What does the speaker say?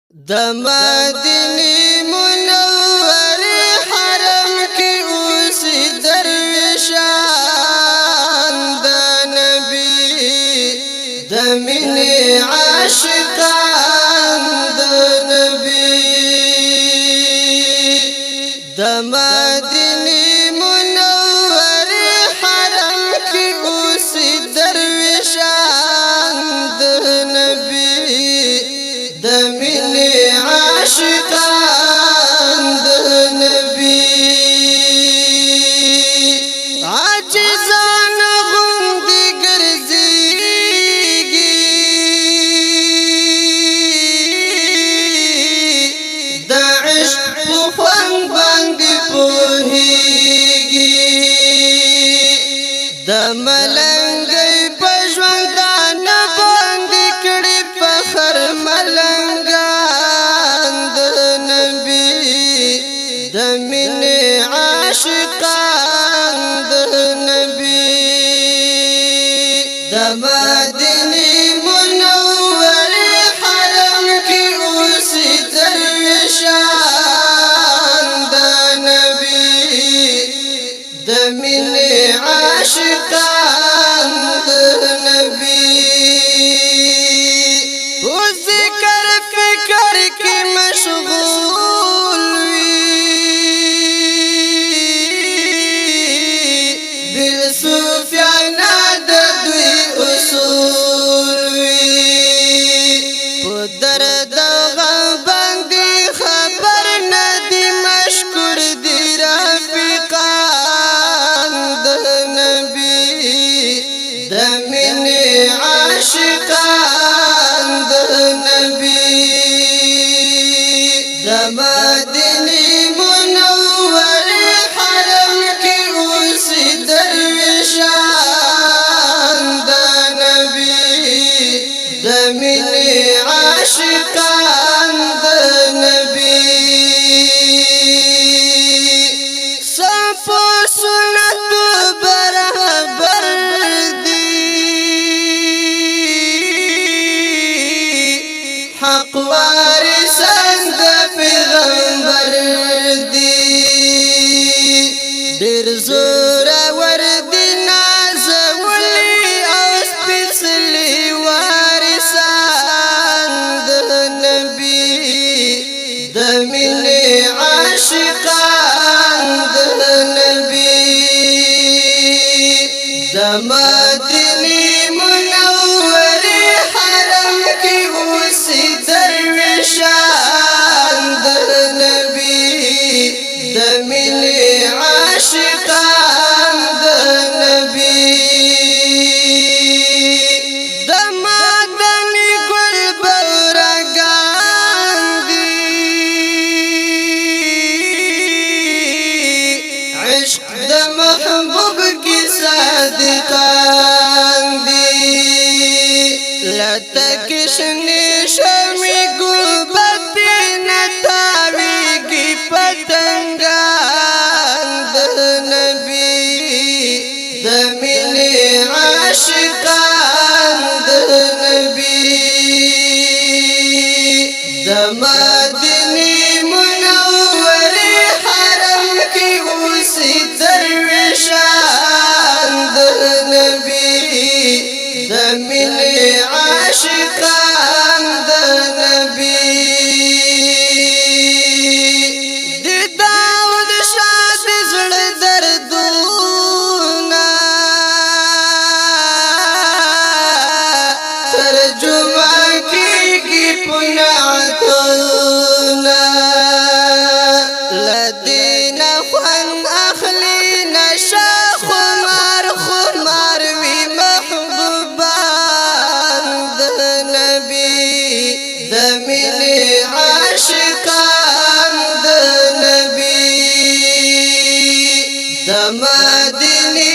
د مدینه منوره حرم کې اوس درویشان د نبی د مینې عاشقان د نبی د مدینه منوره حرم کې اوس درویشان د نبی د مینې عاشقان د نبی عاجزان غوندې ګرځېږي د عشق په خوند باندې پوهېږي د ملنګۍ په ژوندانه باندې کړي فخر ملنګان د نبی د مینې عاشقان د نبی د مدینه منوره حرم کې اوس درویشان د نبی د مینې عاشقان د نبی او ذکر فکر کې مشغول بل سفیان د دوی اصول په درد غم باندې خبر ندی مشکور دی رفیقان د نبی د مینې عاشقان د نبی د مدینه منوره حرم کې اوس درویشان د نبی د مینې عاشقان د نبی صفو سنت برابر دی حق وارثان د پیغمبر دی ډېر زورور دي نازولي او سپېڅلي وارثان د نبي د مینې عاشقان د نبي د مدینه منوره حرم کې اوس درویشان د نبی د مینې عاشقان د نبی د مدني ګل بورګان دي عشق د محبوب کې صادقان دي لتکشنی شمی گلبتی نتاویگی پتنگان د نبی د مینې عاشقان د نبی د مدینه منوره حرم کې اوس درویشان د نبی د مینې عاشقان د نبی د داود شاه د زړه دردونه ترجمه کېږي په نعتونه له دې نه خوند اخلي نشه خمار خمار وي محبوبان د نبی د مینې عاشقان د نبی د مدینه